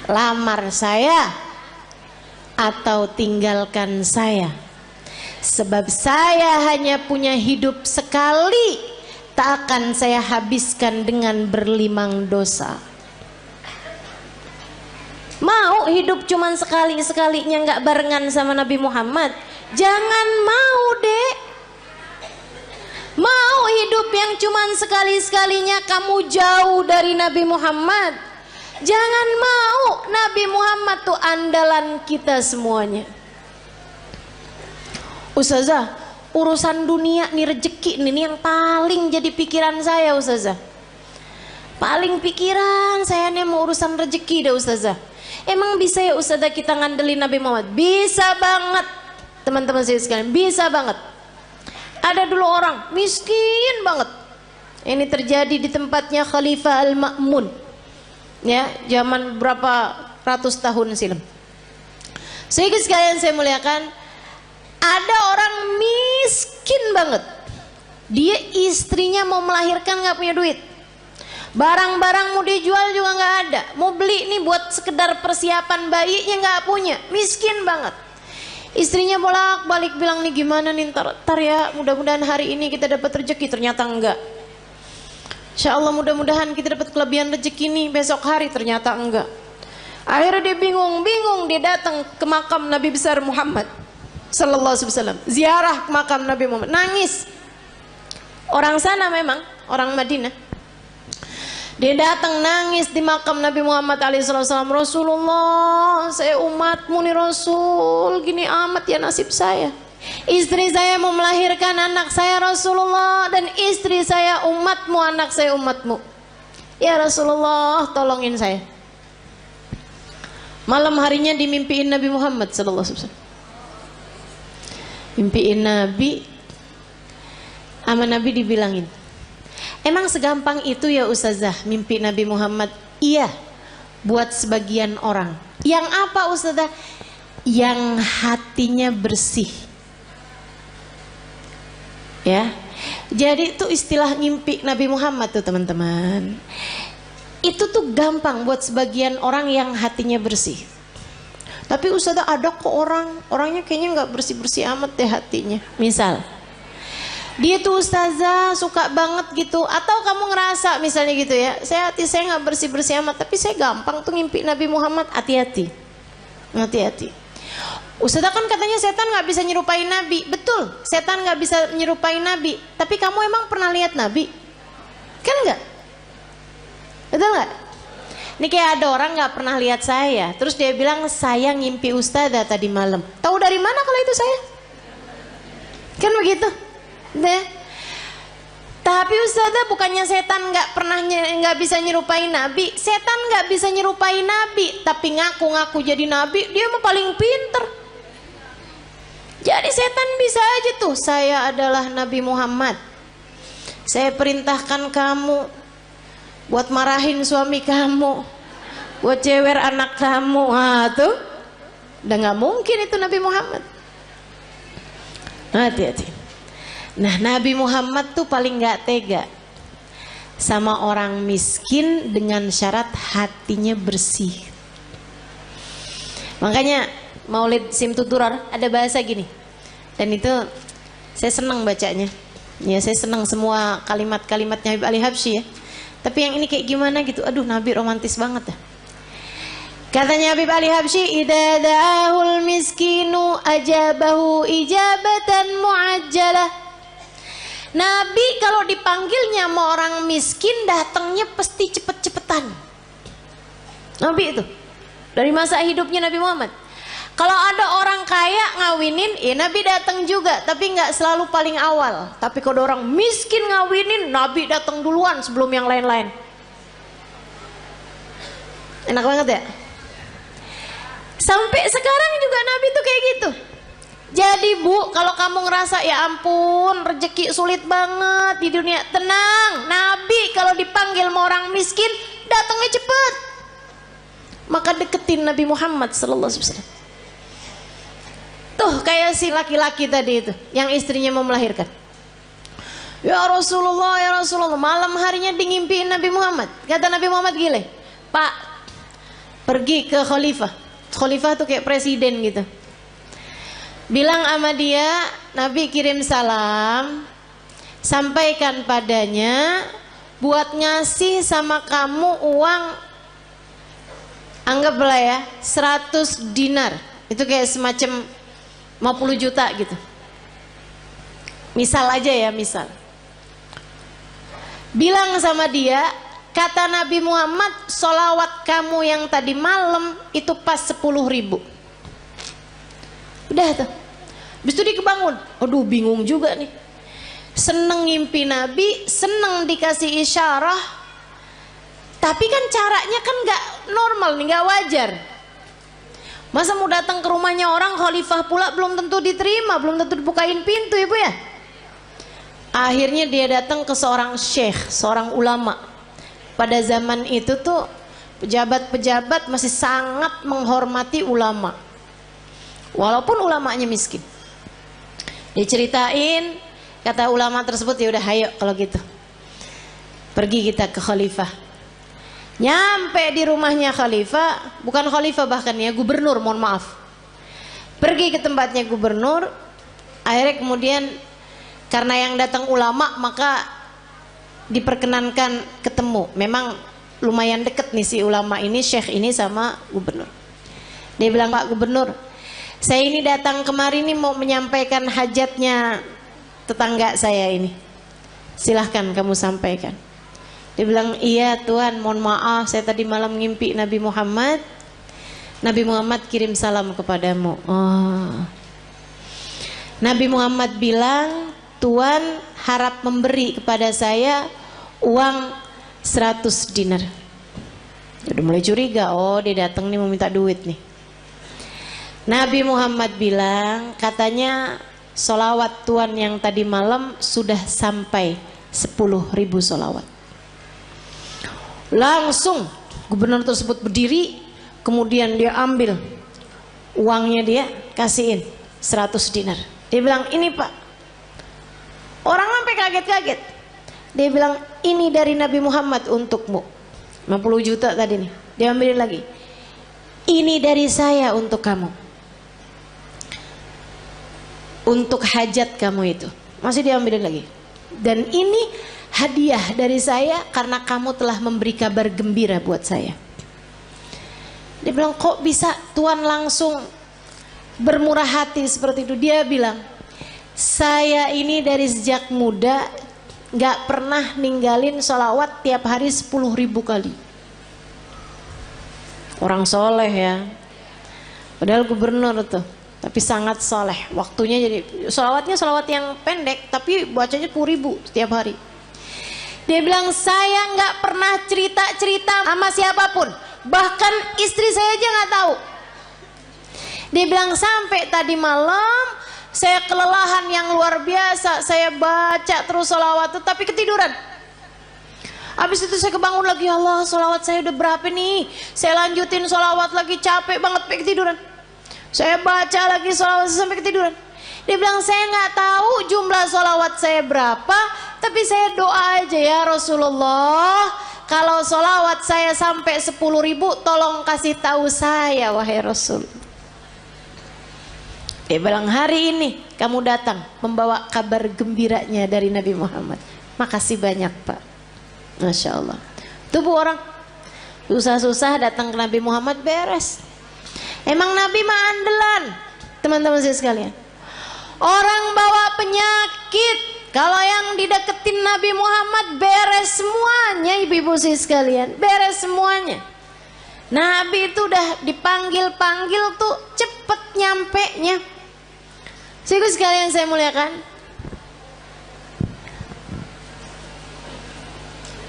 lamar saya atau tinggalkan saya. Sebab saya hanya punya hidup sekali, tak akan saya habiskan dengan berlimang dosa. Mau hidup cuman sekali-sekalinya nggak barengan sama Nabi Muhammad? Jangan mau, Dek. Mau hidup yang cuman sekali-sekalinya kamu jauh dari Nabi Muhammad? Jangan mau. Nabi Muhammad tuh andalan kita semuanya. Ustazah, urusan dunia nih, rezeki nih yang paling jadi pikiran saya, Ustazah. Paling pikiran saya nih mau urusan rezeki deh, Ustazah. Emang bisa ya Ustazah kita ngandelin Nabi Muhammad? Bisa banget, teman-teman saya sekalian, bisa banget. Ada dulu orang miskin banget. Ini terjadi di tempatnya Khalifah Al-Ma'mun, ya, zaman berapa ratus tahun silam. Sehingga sekalian saya muliakan, ada orang miskin banget. Dia istrinya mau melahirkan nggak punya duit. Barang-barang mau dijual juga nggak ada. Mau beli nih buat sekedar persiapan bayinya nggak punya. Miskin banget. Istrinya bolak-balik bilang nih gimana nih ntar ya, mudah-mudahan hari ini kita dapat rezeki. Ternyata enggak. Insya Allah mudah-mudahan kita dapat kelebihan rezeki nih besok hari. Ternyata enggak. Akhirnya dia bingung. Dia datang ke makam Nabi besar Muhammad Sallallahu Alaihi Wasallam, ziarah ke makam Nabi Muhammad, nangis. Orang sana memang, orang Madinah. Dia datang nangis di makam Nabi Muhammad SAW. Rasulullah, saya umatmu nih Rasul, gini amat ya nasib saya. Istri saya mau melahirkan anak saya Rasulullah, dan istri saya umatmu, anak saya umatmu. Ya Rasulullah, tolongin saya. Malam harinya dimimpiin Nabi Muhammad SAW. Mimpiin Nabi, sama Nabi dibilangin, emang segampang itu ya Ustazah mimpi Nabi Muhammad? Iya, buat sebagian orang. Yang apa Ustazah? Yang hatinya bersih. Ya, jadi itu istilah mimpi Nabi Muhammad tuh teman-teman. Itu tuh gampang buat sebagian orang yang hatinya bersih. Tapi Ustazah ada kok orangnya kayaknya nggak bersih-bersih amat deh hatinya. Misal dia tuh Ustazah suka banget gitu, atau kamu ngerasa misalnya gitu ya, hati saya nggak bersih-bersih amat, tapi saya gampang tuh ngimpi Nabi Muhammad. Hati-hati. Ustazah kan katanya setan nggak bisa nyerupai Nabi. Betul, setan nggak bisa nyerupai Nabi. Tapi kamu emang pernah lihat Nabi? Kan nggak? Betul nggak? Ini kayak ada orang nggak pernah lihat saya, terus dia bilang saya ngimpi Ustazah tadi malam. Tahu dari mana kalau itu saya? Kan begitu, deh. Tapi Ustazah bukannya setan nggak bisa nyerupai Nabi, setan nggak bisa nyerupai Nabi, tapi ngaku-ngaku jadi Nabi, dia mah paling pinter. Jadi setan bisa aja tuh, saya adalah Nabi Muhammad, saya perintahkan kamu buat marahin suami kamu, buat cewer anak kamu. Tuh udah nggak mungkin itu Nabi Muhammad. Hati-hati. Nah, Nabi Muhammad tuh paling nggak tega sama orang miskin dengan syarat hatinya bersih. Makanya Maulid Simtuturar ada bahasa gini, dan itu saya senang bacanya. Ya, saya senang semua kalimat-kalimatnya Habib Ali Habsyi ya. Tapi yang ini kayak gimana gitu, aduh Nabi romantis banget ya. Katanya Habib Ali Habsyi, idza da'ahul miskinu ajabahu ijabatan muajjalah. Nabi kalau dipanggilnya sama orang miskin datangnya pasti cepet-cepetan. Nabi itu dari masa hidupnya Nabi Muhammad. Kalau ada orang kaya ngawinin, ya Nabi datang juga, tapi nggak selalu paling awal. Tapi kalau orang miskin ngawinin, Nabi datang duluan sebelum yang lain-lain. Enak banget ya. Sampai sekarang juga Nabi tuh kayak gitu. Jadi Bu, kalau kamu ngerasa ya ampun rezeki sulit banget di dunia, tenang. Nabi kalau dipanggil sama orang miskin datangnya cepet. Maka deketin Nabi Muhammad sallallahu alaihi wasallam. Tuh kayak si laki-laki tadi itu yang istrinya mau melahirkan. Ya Rasulullah, malam harinya ngimpiin Nabi Muhammad. Kata Nabi Muhammad gile, Pak, pergi ke khalifah. Khalifah tuh kayak presiden gitu. Bilang sama dia, Nabi kirim salam, sampaikan padanya buat ngasih sama kamu uang, anggaplah ya 100 dinar. Itu kayak semacam 50 juta gitu. Misal aja ya, misal. Bilang sama dia, kata Nabi Muhammad, solawat kamu yang tadi malam itu pas 10.000. Udah tuh. Habis itu dia kebangun. Aduh, bingung juga nih. Seneng ngimpi Nabi, seneng dikasih isyarah. Tapi kan caranya kan gak normal nih, gak wajar. Masa mau datang ke rumahnya orang, khalifah pula belum tentu diterima, belum tentu dibukain pintu, ibu ya. Akhirnya dia datang ke seorang syekh, seorang ulama. Pada zaman itu tuh pejabat-pejabat masih sangat menghormati ulama, walaupun ulamanya miskin. Diceritain, kata ulama tersebut, ya udah ayo kalau gitu pergi kita ke khalifah. Nyampe di rumahnya khalifah, bukan khalifah bahkan ya, gubernur, mohon maaf. Pergi ke tempatnya gubernur. Akhirnya kemudian karena yang datang ulama, maka diperkenankan ketemu. Memang lumayan deket nih si ulama ini, syekh ini sama gubernur. Dia bilang, Pak Gubernur, saya ini datang kemari nih mau menyampaikan hajatnya tetangga saya ini. Silahkan kamu sampaikan. Dia bilang, iya Tuan, mohon maaf, saya tadi malam ngimpi Nabi Muhammad. Nabi Muhammad kirim salam kepadamu. Oh. Nabi Muhammad bilang, Tuan harap memberi kepada saya uang 100 dinar. Udah mulai curiga, oh dia datang nih mau minta duit nih. Nabi Muhammad bilang, katanya solawat Tuan yang tadi malam sudah sampai 10.000 solawat. Langsung gubernur tersebut berdiri, kemudian dia ambil uangnya, dia kasihin 100 dinar. Dia bilang, ini Pak. Orang sampai kaget-kaget. Dia bilang, ini dari Nabi Muhammad untukmu. 50 juta tadi nih. Dia ambilin lagi. Ini dari saya untuk kamu. Untuk hajat kamu itu. Masih dia ambilin lagi. Dan ini hadiah dari saya karena kamu telah memberi kabar gembira buat saya. Dia bilang, kok bisa Tuan langsung bermurah hati seperti itu? Dia bilang, saya ini dari sejak muda gak pernah ninggalin sholawat tiap hari 10.000 kali. Orang soleh ya, padahal gubernur tuh, tapi sangat soleh. Waktunya jadi sholawatnya sholawat yang pendek, tapi bacanya 10.000 setiap hari. Dia bilang, saya gak pernah cerita-cerita sama siapapun, bahkan istri saya aja gak tahu. Dia bilang, sampai tadi malam saya kelelahan yang luar biasa, saya baca terus sholawat tapi ketiduran. Habis itu saya kebangun lagi, Allah, sholawat saya udah berapa nih? Saya lanjutin sholawat lagi, capek banget, sampai ketiduran. Saya baca lagi sholawat sampai ketiduran. Dia bilang, saya nggak tahu jumlah sholawat saya berapa, tapi saya doa aja, ya Rasulullah, kalau sholawat saya sampai 10.000, tolong kasih tahu saya, wahai Rasul. Dia bilang, hari ini kamu datang membawa kabar gembiranya dari Nabi Muhammad. Makasih banyak Pak. Masya Allah. Tubuh orang susah-susah datang ke Nabi Muhammad beres. Emang Nabi mah andalan, teman-teman saya sekalian. Orang bawa penyakit, kalau yang dideketin Nabi Muhammad beres semuanya, ibu-ibu saya sekalian, beres semuanya. Nabi itu udah dipanggil-panggil tuh cepet nyampe-nya. Ibu sekalian saya muliakan,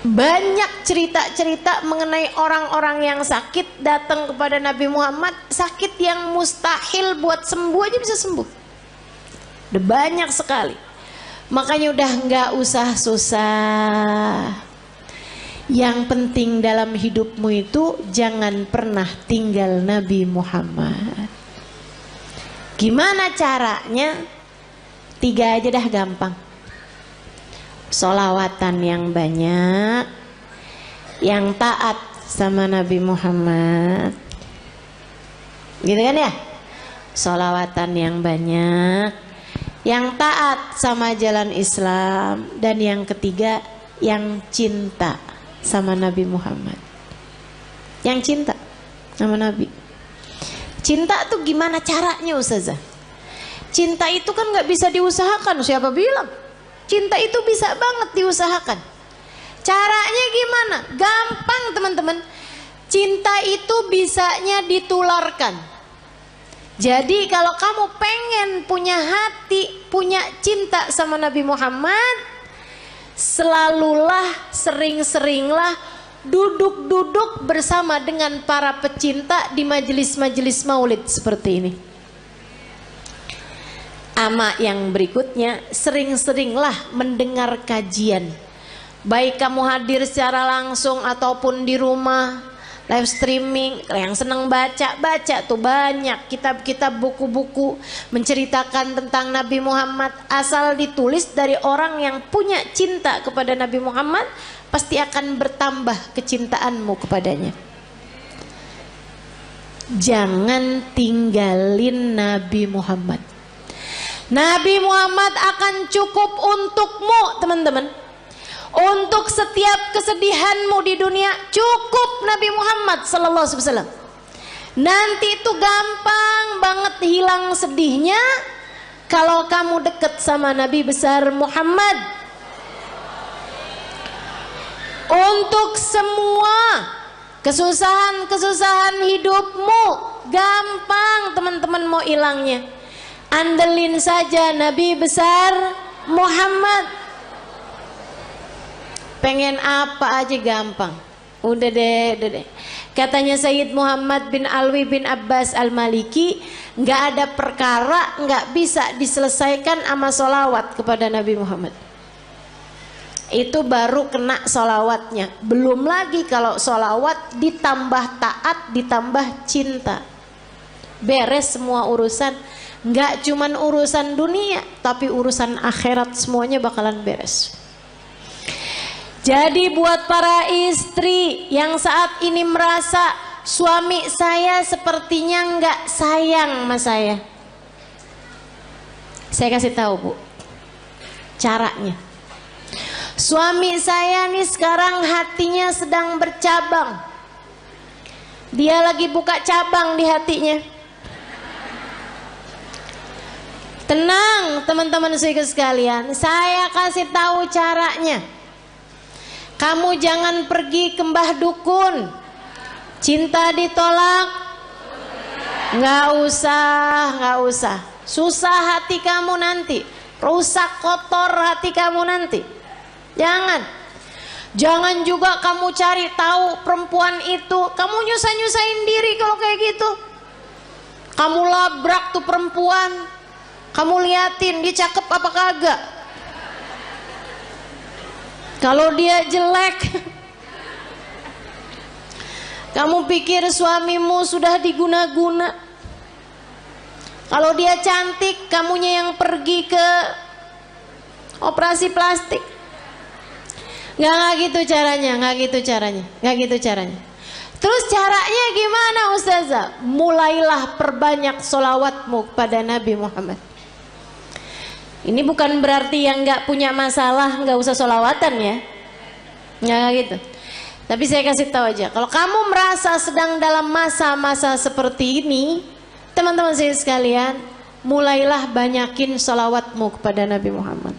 banyak cerita-cerita mengenai orang-orang yang sakit datang kepada Nabi Muhammad, sakit yang mustahil buat sembuh aja bisa sembuh. Udah banyak sekali. Makanya udah nggak usah susah. Yang penting dalam hidupmu itu jangan pernah tinggal Nabi Muhammad. Gimana caranya? 3 aja dah gampang. Sholawatan yang banyak, yang taat sama Nabi Muhammad, Gitu kan ya? Sholawatan yang banyak, yang taat sama jalan Islam, dan yang ketiga yang cinta sama Nabi Muhammad. Yang cinta sama Nabi. Cinta tuh gimana caranya Ustazah? Cinta itu kan gak bisa diusahakan. Siapa bilang? Cinta itu bisa banget diusahakan. Caranya gimana? Gampang teman-teman. Cinta itu bisanya ditularkan. Jadi kalau kamu pengen punya hati, punya cinta sama Nabi Muhammad, selalulah, sering-seringlah duduk-duduk bersama dengan para pecinta di majelis-majelis maulid seperti ini. Ama yang berikutnya, sering-seringlah mendengar kajian. Baik kamu hadir secara langsung ataupun di rumah, live streaming. Yang senang baca tuh banyak kitab-kitab, buku-buku menceritakan tentang Nabi Muhammad. Asal ditulis dari orang yang punya cinta kepada Nabi Muhammad, pasti akan bertambah kecintaanmu kepadanya. Jangan tinggalin Nabi Muhammad. Nabi Muhammad akan cukup untukmu teman-teman. Untuk setiap kesedihanmu di dunia cukup Nabi Muhammad sallallahu alaihi wasallam. Nanti itu gampang banget hilang sedihnya kalau kamu dekat sama Nabi besar Muhammad. Untuk semua kesusahan-kesusahan hidupmu gampang teman-teman mau hilangnya. Andelin saja Nabi besar Muhammad. Pengen apa aja gampang. Udah deh. Katanya Sayyid Muhammad bin Alwi bin Abbas Al-Maliki, nggak ada perkara nggak bisa diselesaikan sama sholawat kepada Nabi Muhammad. Itu baru kena sholawatnya. Belum lagi kalau sholawat ditambah taat, ditambah cinta. Beres semua urusan. Nggak cuman urusan dunia, tapi urusan akhirat semuanya bakalan beres. Jadi buat para istri yang saat ini merasa suami saya sepertinya nggak sayang sama saya kasih tahu Bu caranya. Suami saya nih sekarang hatinya sedang bercabang. Dia lagi buka cabang di hatinya. Tenang teman-teman sekalian, saya kasih tahu caranya. Kamu jangan pergi ke mbah dukun. Cinta ditolak, nggak usah. Susah hati kamu nanti, rusak kotor hati kamu nanti. Jangan juga kamu cari tahu perempuan itu. Kamu nyusahin diri kalau kayak gitu. Kamu labrak tuh perempuan. Kamu liatin dia cakep apa kagak. Kalau dia jelek, kamu pikir suamimu sudah diguna-guna. Kalau dia cantik, kamunya yang pergi ke operasi plastik. Nggak gitu caranya. Terus caranya gimana Ustazah? Mulailah perbanyak sholawatmu kepada Nabi Muhammad. Ini bukan berarti yang nggak punya masalah nggak usah sholawatan ya, nggak gitu. Tapi saya kasih tahu aja, kalau kamu merasa sedang dalam masa-masa seperti ini, teman-teman saya sekalian, mulailah banyakin sholawatmu kepada Nabi Muhammad.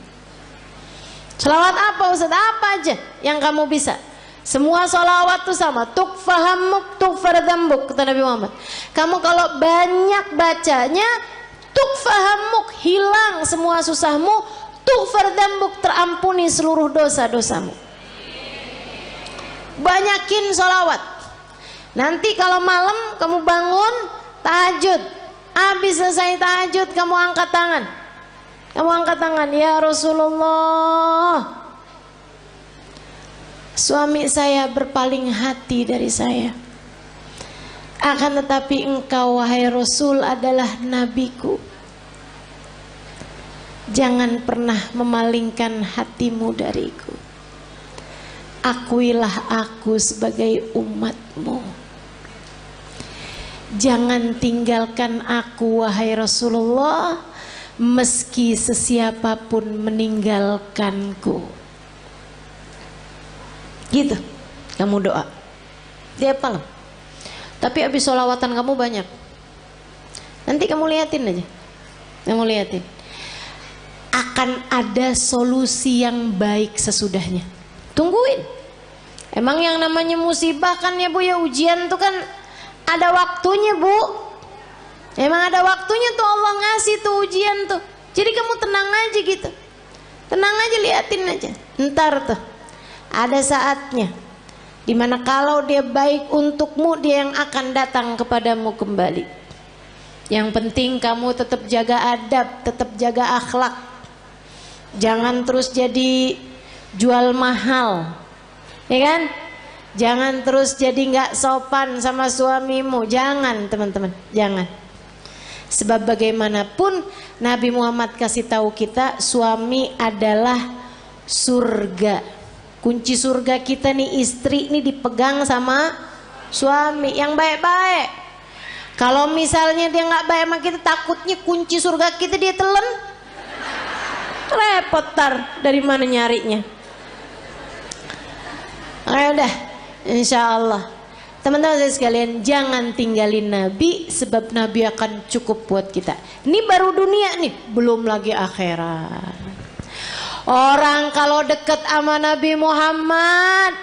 Sholawat apa Ustaz? Apa aja yang kamu bisa. Semua sholawat itu sama. Tukfahamuk tukfardambuk kata Nabi Muhammad. Kamu kalau banyak bacanya, tukfahamuk hilang semua susahmu, tukfardambuk terampuni seluruh dosa-dosamu. Banyakin sholawat. Nanti kalau malam kamu bangun tahajud, habis selesai tahajud kamu angkat tangan. Ya Rasulullah, suami saya berpaling hati dari saya. Akan tetapi engkau wahai Rasul adalah nabiku. Jangan pernah memalingkan hatimu dariku. Akuilah aku sebagai umatmu. Jangan tinggalkan aku wahai Rasulullah, meski sesiapapun meninggalkanku. Gitu kamu doa. Dia apa? Tapi habis sholawatan kamu banyak. Nanti kamu liatin aja. Kamu liatin. Akan ada solusi yang baik sesudahnya. Tungguin. Emang yang namanya musibah kan ya Bu ya, ujian tuh kan ada waktunya Bu. Emang ada waktunya tuh Allah ngasih tuh ujian tuh. Jadi kamu tenang aja gitu. Tenang aja, liatin aja. Ntar tuh ada saatnya dimana kalau dia baik untukmu, dia yang akan datang kepadamu kembali. Yang penting kamu tetap jaga adab, tetap jaga akhlak. Jangan terus jadi jual mahal, ya kan? Jangan terus jadi nggak sopan sama suamimu. Jangan teman-teman, jangan. Sebab bagaimanapun Nabi Muhammad kasih tahu kita, suami adalah surga. Kunci surga kita nih, istri nih dipegang sama suami yang baik-baik. Kalau misalnya dia nggak baik sama kita, takutnya kunci surga kita dia telan, repot tar dari mana nyarinya. Ayo dah, insya Allah. Teman-teman saya sekalian, jangan tinggalin Nabi, sebab Nabi akan cukup buat kita. Ini baru dunia nih, belum lagi akhirat. Orang kalau deket sama Nabi Muhammad,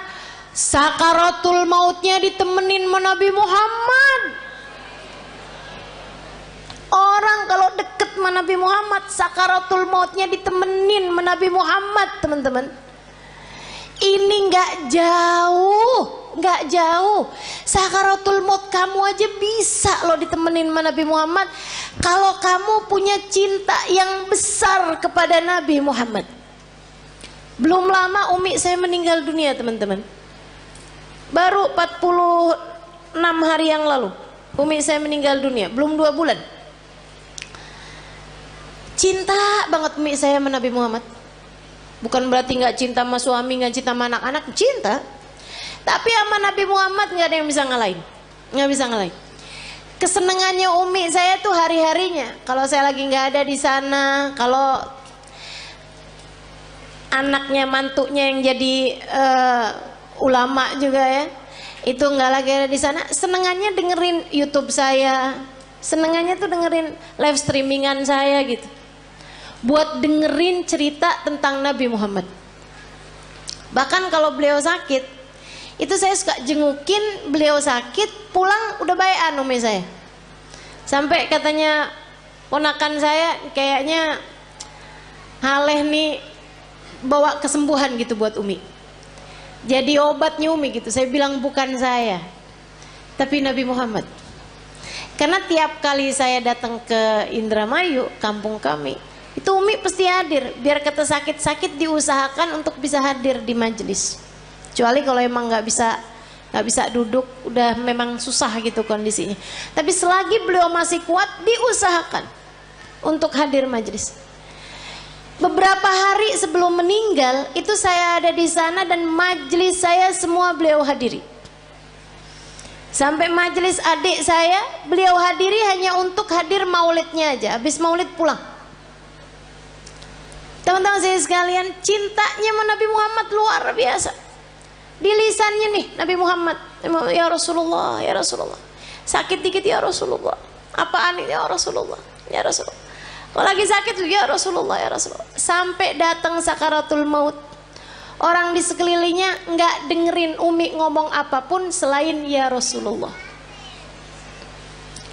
sakaratul mautnya ditemenin sama Nabi Muhammad. Orang kalau deket sama Nabi Muhammad, sakaratul mautnya ditemenin sama Nabi Muhammad, teman-teman. Ini nggak jauh. Sakaratul maut kamu aja bisa loh ditemenin sama Nabi Muhammad, kalau kamu punya cinta yang besar kepada Nabi Muhammad. Belum lama umi saya meninggal dunia teman-teman. Baru 46 hari yang lalu umi saya meninggal dunia, belum 2 bulan. Cinta banget umi saya sama Nabi Muhammad. Bukan berarti nggak cinta sama suami, nggak cinta sama anak-anak, cinta. Tapi sama Nabi Muhammad nggak ada yang bisa ngalahin, nggak bisa ngalahin. Kesenangannya umi saya tuh hari-harinya. Kalau saya lagi nggak ada di sana, kalau anaknya mantunya yang jadi ulama juga ya, itu nggak lagi ada di sana, senengannya dengerin YouTube saya, senengannya tuh dengerin live streamingan saya gitu. Buat dengerin cerita tentang Nabi Muhammad. Bahkan kalau beliau sakit, itu saya suka jengukin beliau sakit, pulang udah bayan umi saya. Sampai katanya ponakan saya, kayaknya Haleh nih bawa kesembuhan gitu buat umi. Jadi obatnya umi gitu. Saya bilang bukan saya, tapi Nabi Muhammad. Karena tiap kali saya datang ke Indramayu, kampung kami, itu umi pasti hadir. Biar kata sakit-sakit diusahakan untuk bisa hadir di majelis. Kecuali kalau emang nggak bisa duduk, udah memang susah gitu kondisinya. Tapi selagi beliau masih kuat, diusahakan untuk hadir majelis. Beberapa hari sebelum meninggal itu saya ada di sana dan majelis saya semua beliau hadiri. Sampai majelis adik saya beliau hadiri hanya untuk hadir maulidnya aja. Habis maulid pulang. Teman-teman saya sekalian, cintanya sama Nabi Muhammad luar biasa. Di lisannya nih Nabi Muhammad, ya Rasulullah, ya Rasulullah. Sakit dikit ya Rasulullah. Apaan ini ya Rasulullah, ya Rasulullah. Kalau lagi sakit ya Rasulullah, ya Rasulullah. Sampai datang sakaratul maut, orang di sekelilingnya nggak dengerin umi ngomong apapun selain ya Rasulullah.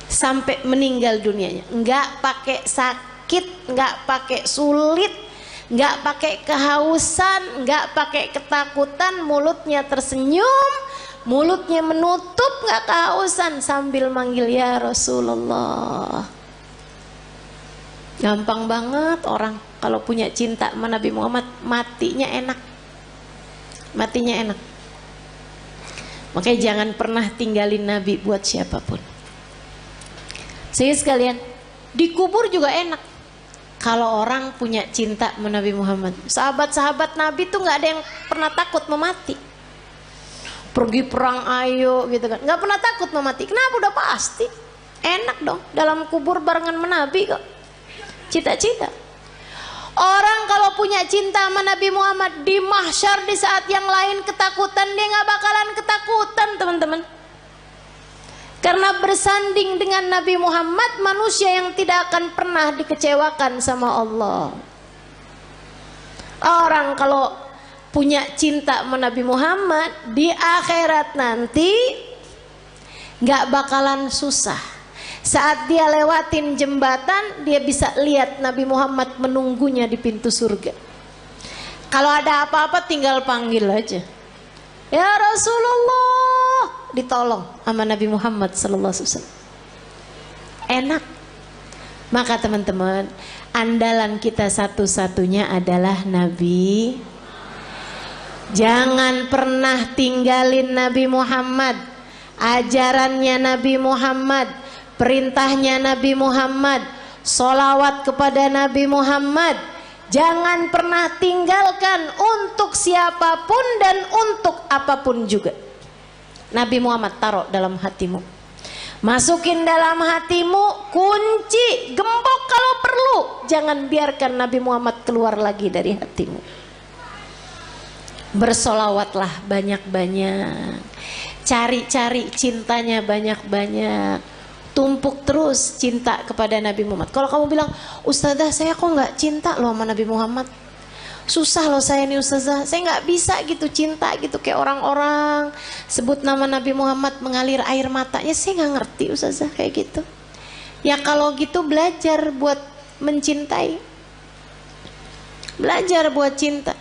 Sampai meninggal dunianya, nggak pakai sakit, nggak pakai sulit, nggak pakai kehausan, nggak pakai ketakutan, mulutnya tersenyum, mulutnya menutup, nggak kehausan, sambil manggil ya Rasulullah. Gampang banget orang kalau punya cinta sama Nabi Muhammad, matinya enak, matinya enak. Makanya jangan pernah tinggalin Nabi buat siapapun. Sehingga sekalian, dikubur juga enak kalau orang punya cinta sama Nabi Muhammad. Sahabat-sahabat Nabi tuh nggak ada yang pernah takut mau mati. Pergi perang ayo gitu kan, nggak pernah takut mau mati. Kenapa? Udah pasti. Enak dong dalam kubur barengan menabi kok. Cita-cita. Orang kalau punya cinta sama Nabi Muhammad di mahsyar di saat yang lain ketakutan, dia nggak bakalan ketakutan teman-teman. Karena bersanding dengan Nabi Muhammad, manusia yang tidak akan pernah dikecewakan sama Allah. Orang kalau punya cinta sama Nabi Muhammad di akhirat nanti nggak bakalan susah. Saat dia lewatin jembatan, dia bisa lihat Nabi Muhammad menunggunya di pintu surga. Kalau ada apa-apa tinggal panggil aja, ya Rasulullah, ditolong sama Nabi Muhammad sallallahu alaihi wasallam. Enak. Maka teman-teman, andalan kita satu-satunya adalah Nabi. Jangan pernah tinggalin Nabi Muhammad, ajarannya Nabi Muhammad, perintahnya Nabi Muhammad, sholawat kepada Nabi Muhammad. Jangan pernah tinggalkan untuk siapapun dan untuk apapun juga. Nabi Muhammad taruh dalam hatimu, masukin dalam hatimu, kunci, gembok kalau perlu. Jangan biarkan Nabi Muhammad keluar lagi dari hatimu. Bersolawatlah banyak-banyak, cari-cari cintanya banyak-banyak, tumpuk terus cinta kepada Nabi Muhammad. Kalau kamu bilang, Ustazah saya kok nggak cinta loh sama Nabi Muhammad, susah loh saya nih Ustazah, saya nggak bisa gitu cinta gitu kayak orang-orang sebut nama Nabi Muhammad mengalir air matanya, saya nggak ngerti Ustazah kayak gitu. Ya kalau gitu belajar buat mencintai, belajar buat cinta.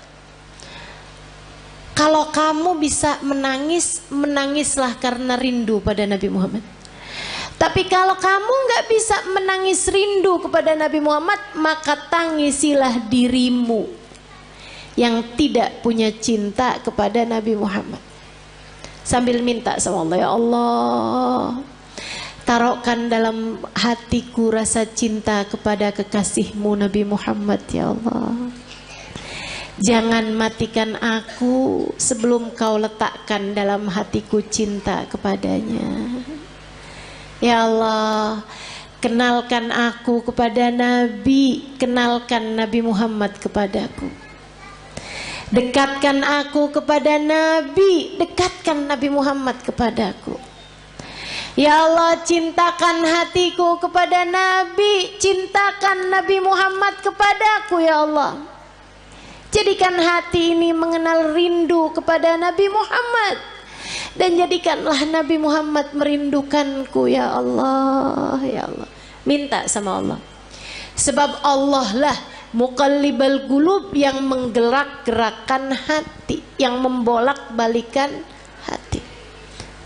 Kalau kamu bisa menangis, menangislah karena rindu pada Nabi Muhammad. Tapi kalau kamu nggak bisa menangis rindu kepada Nabi Muhammad, maka tangisilah dirimu yang tidak punya cinta kepada Nabi Muhammad. Sambil minta sama Allah, ya Allah, taruhkan dalam hatiku rasa cinta kepada kekasihmu Nabi Muhammad, ya Allah. Jangan matikan aku sebelum kau letakkan dalam hatiku cinta kepadanya. Ya Allah, kenalkan aku kepada Nabi, kenalkan Nabi Muhammad kepadaku. Dekatkan aku kepada Nabi, dekatkan Nabi Muhammad kepadaku. Ya Allah, cintakan hatiku kepada Nabi, cintakan Nabi Muhammad kepadaku, ya Allah. Jadikan hati ini mengenal rindu kepada Nabi Muhammad, dan jadikanlah Nabi Muhammad merindukanku, ya Allah, ya Allah. Minta sama Allah, sebab Allah lah muqallibal qulub, yang menggerak-gerakkan hati, yang membolak-balikan hati.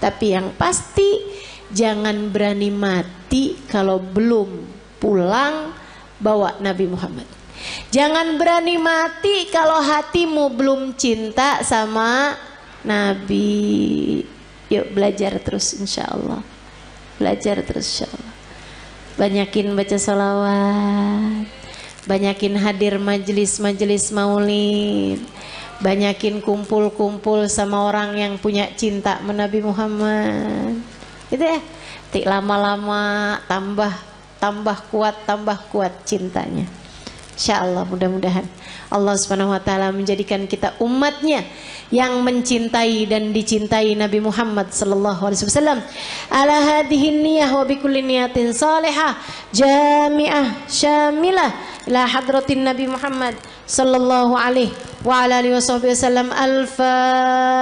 Tapi yang pasti jangan berani mati kalau belum pulang bawa Nabi Muhammad. Jangan berani mati kalau hatimu belum cinta sama Nabi. Yuk belajar terus insya Allah, belajar terus insya Allah. Banyakin baca salawat, banyakin hadir majelis-majelis maulid, banyakin kumpul-kumpul sama orang yang punya cinta sama Nabi Muhammad. Gitu ya. Tik lama-lama tambah kuat cintanya. Insyaallah, mudah-mudahan Allah Subhanahu wa taala menjadikan kita umatnya yang mencintai dan dicintai Nabi Muhammad sallallahu alaihi wasallam. Ala hadhihi niyyah wa bi kulli niyatin salihah jami'ah syamilah ila hadratin Nabi Muhammad sallallahu alaihi wa ala alihi wasallam. Al-Fatihah.